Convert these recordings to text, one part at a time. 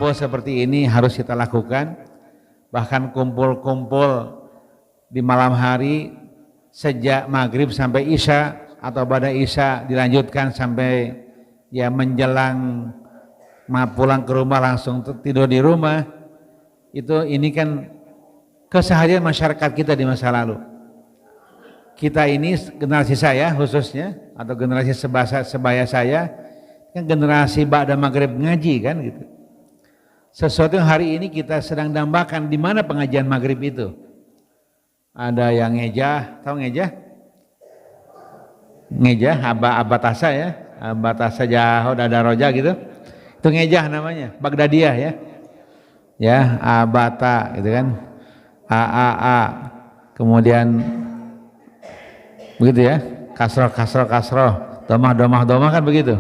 kumpul seperti ini harus kita lakukan. Bahkan kumpul-kumpul di malam hari sejak maghrib sampai isya atau pada isya dilanjutkan sampai ya menjelang pulang ke rumah langsung tidur di rumah. Ini kan keseharian masyarakat kita di masa lalu. Kita ini generasi saya khususnya atau generasi sebaya saya kan generasi ba'da maghrib ngaji kan gitu. Sesuatu yang hari ini kita sedang dambakan, di mana pengajian maghrib itu? Ada yang ngejah, tahu ngejah? Ngejah, abatasa ya, abatasa jaho dada roja gitu. Itu ngejah namanya, Baghdadiyah ya. Ya, abata gitu kan. A, kemudian begitu ya, kasroh, domah kan begitu.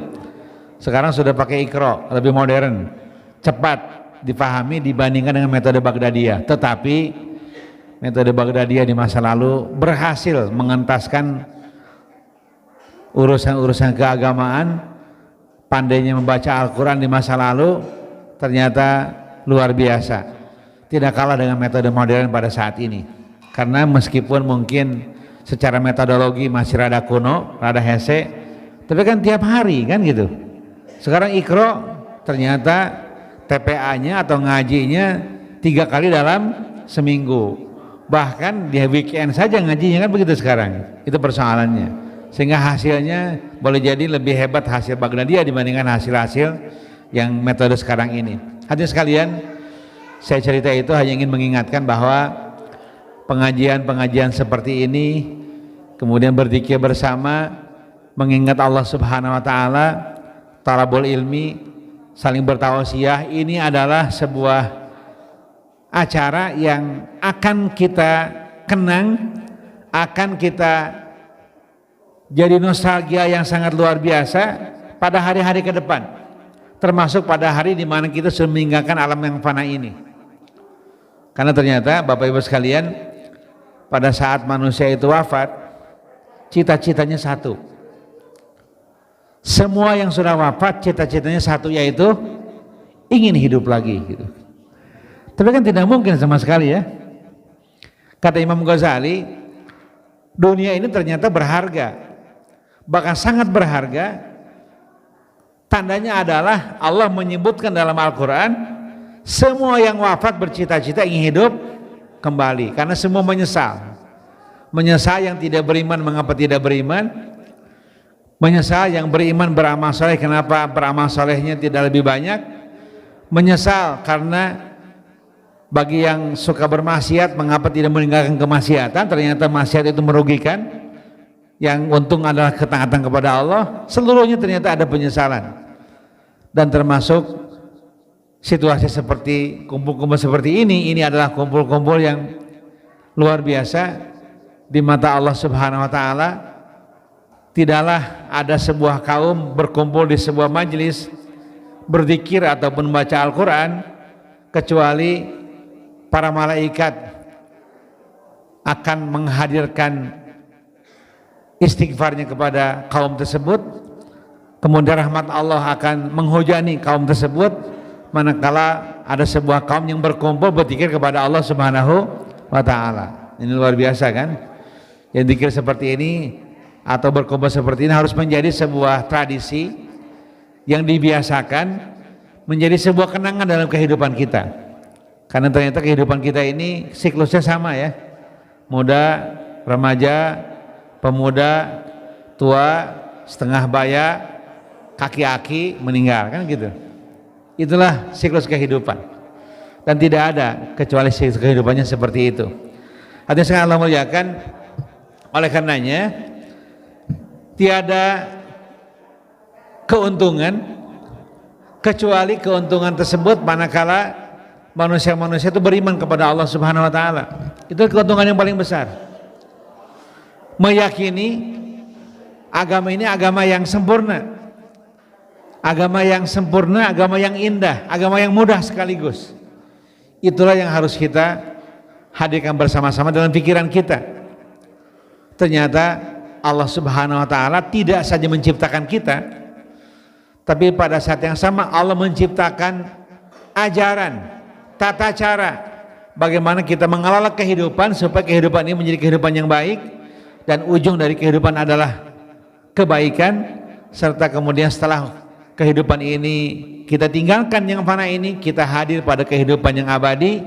Sekarang sudah pakai ikro, lebih modern, cepat dipahami dibandingkan dengan metode Baghdadiyah. Tetapi metode Baghdadiyah di masa lalu berhasil mengentaskan urusan-urusan keagamaan. Pandainya membaca Al-Quran di masa lalu ternyata luar biasa, tidak kalah dengan metode modern pada saat ini. Karena meskipun mungkin secara metodologi masih rada kuno, rada hese, tapi kan tiap hari kan gitu. Sekarang Iqra ternyata TPA-nya atau ngajinya 3 kali dalam seminggu, bahkan di weekend saja ngajinya kan begitu sekarang. Itu persoalannya, sehingga hasilnya boleh jadi lebih hebat hasil Baghdadiyah dibandingkan hasil-hasil yang metode sekarang ini. Hadirin sekalian, saya cerita itu hanya ingin mengingatkan bahwa pengajian-pengajian seperti ini, kemudian berzikir bersama, mengingat Allah Subhanahu wa taala, talabul ilmi, saling bertausiah, ini adalah sebuah acara yang akan kita kenang, akan kita jadi nostalgia yang sangat luar biasa pada hari-hari ke depan, termasuk pada hari di mana kita sudah meninggalkan alam yang fana ini. Karena ternyata Bapak Ibu sekalian, pada saat manusia itu wafat, cita-citanya satu. Semua yang sudah wafat cita-citanya satu, yaitu ingin hidup lagi gitu. Tapi kan tidak mungkin sama sekali ya. Kata Imam Ghazali, dunia ini ternyata berharga, bahkan sangat berharga. Tandanya adalah Allah menyebutkan dalam Al-Quran, semua yang wafat bercita-cita ingin hidup kembali, karena semua menyesal. Menyesal yang tidak beriman mengapa tidak beriman, menyesal yang beriman beramal soleh kenapa beramal solehnya tidak lebih banyak, menyesal karena bagi yang suka bermaksiat mengapa tidak meninggalkan kemaksiatan, ternyata maksiat itu merugikan, yang untung adalah ketaatan kepada Allah. Seluruhnya ternyata ada penyesalan, dan termasuk situasi seperti kumpul-kumpul seperti ini adalah kumpul-kumpul yang luar biasa di mata Allah Subhanahu wa taala. Tidaklah ada sebuah kaum berkumpul di sebuah majelis berzikir ataupun membaca Al-Quran kecuali para malaikat akan menghadirkan istighfarnya kepada kaum tersebut, kemudian rahmat Allah akan menghujani kaum tersebut manakala ada sebuah kaum yang berkumpul berzikir kepada Allah Subhanahu wa taala. Ini luar biasa kan? Yang zikir seperti ini atau berkumpul seperti ini harus menjadi sebuah tradisi yang dibiasakan, menjadi sebuah kenangan dalam kehidupan kita. Karena ternyata kehidupan kita ini siklusnya sama ya, muda, remaja, pemuda, tua, setengah baya, kaki-aki, meninggal kan gitu. Itulah siklus kehidupan, dan tidak ada kecuali siklus kehidupannya seperti itu. Hadirin sekalian Allah muliakan, oleh karenanya tiada keuntungan kecuali keuntungan tersebut manakala manusia-manusia itu beriman kepada Allah Subhanahu wa taala. Itu keuntungan yang paling besar. Meyakini agama ini agama yang sempurna, agama yang sempurna, agama yang indah, agama yang mudah sekaligus. Itulah yang harus kita hadirkan bersama-sama dalam pikiran kita. Ternyata Allah Subhanahu wa taala tidak saja menciptakan kita, tapi pada saat yang sama Allah menciptakan ajaran, tata cara bagaimana kita mengelola kehidupan supaya kehidupan ini menjadi kehidupan yang baik dan ujung dari kehidupan adalah kebaikan, serta kemudian setelah kehidupan ini kita tinggalkan yang fana ini, kita hadir pada kehidupan yang abadi.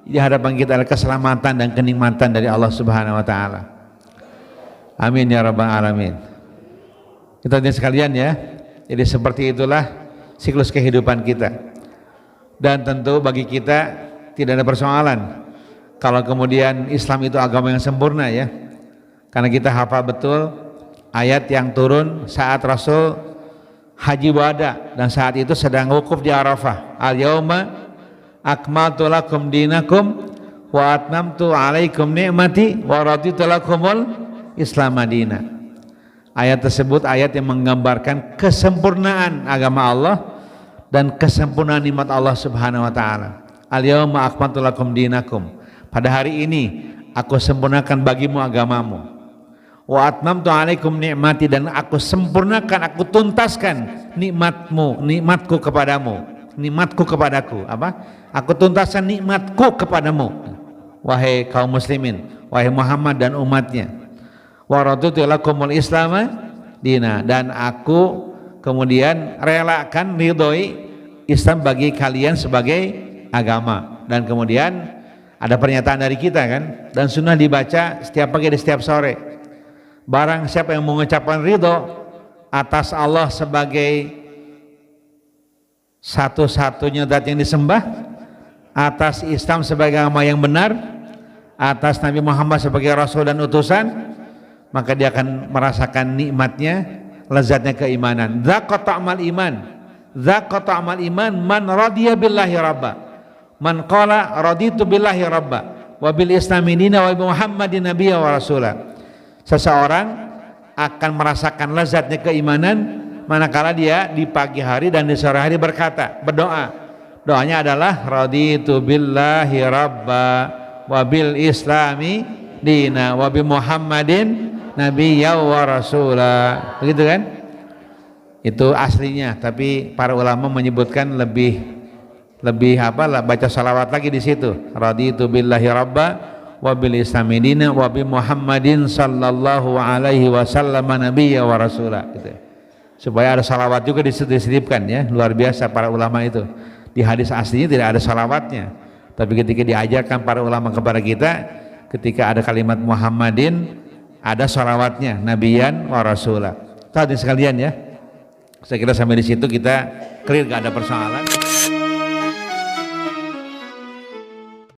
Di hadapan kita adalah keselamatan dan kenikmatan dari Allah Subhanahu wa taala. Amin ya rabbal alamin. Kita lihat sekalian ya. Jadi seperti itulah siklus kehidupan kita. Dan tentu bagi kita tidak ada persoalan kalau kemudian Islam itu agama yang sempurna ya. Karena kita hafal betul ayat yang turun saat Rasul haji wada dan saat itu sedang wukuf di Arafah. Al-yauma akmaltu lakum dinakum wa atmamtu alaikum ni'mati wa raditu lakumul Islam madina. Ayat tersebut ayat yang menggambarkan kesempurnaan agama Allah dan kesempurnaan nikmat Allah Subhanahu wa taala. Al-yauma akmaltu lakum dinakum. Pada hari ini aku sempurnakan bagimu agamamu. Wa atmamtu alaikum ni'mati, dan aku sempurnakan, aku tuntaskan nikmatku kepadamu. Nikmatku kepadaku, apa? Aku tuntaskan nikmatku kepadamu, wahai kaum muslimin, wahai Muhammad dan umatnya. Wa raditu lakumul Islam dina, dan aku kemudian relakan ridhoi Islam bagi kalian sebagai agama. Dan kemudian ada pernyataan dari kita kan, dan sunnah dibaca setiap pagi dan setiap sore. Barang siapa yang mengucapkan ridho atas Allah sebagai satu-satunya zat yang disembah, atas Islam sebagai agama yang benar, atas Nabi Muhammad sebagai Rasul dan utusan, maka dia akan merasakan nikmatnya, lezatnya keimanan. Dzaqqa ta'mal iman, dzaqqa ta'mal iman man radiya billahi rabba, man qala raditu billahi rabba wa bil islami dina wa bi Muhammadin nabiyya wa rasula. Seseorang akan merasakan lezatnya keimanan manakala dia di pagi hari dan di sore hari berdoa. Doanya adalah raditu billahi rabba wa bil islami dina wa bi Muhammadin nabiyya wa rasula. Begitu kan? Itu aslinya, tapi para ulama menyebutkan lebih baca salawat lagi di situ. Raditu billahi rabba wa bil islami dina wa bi Muhammadin sallallahu alaihi wasallam nabiyya wa rasula, gitu. Supaya ada salawat juga diselipkan ya. Luar biasa para ulama itu. Di hadis aslinya tidak ada salawatnya, tapi ketika diajarkan para ulama kepada kita, ketika ada kalimat Muhammadin ada salawatnya, nabiyan wa rasula. Tadi sekalian ya, saya kira sampai di situ kita clear, gak ada persoalan.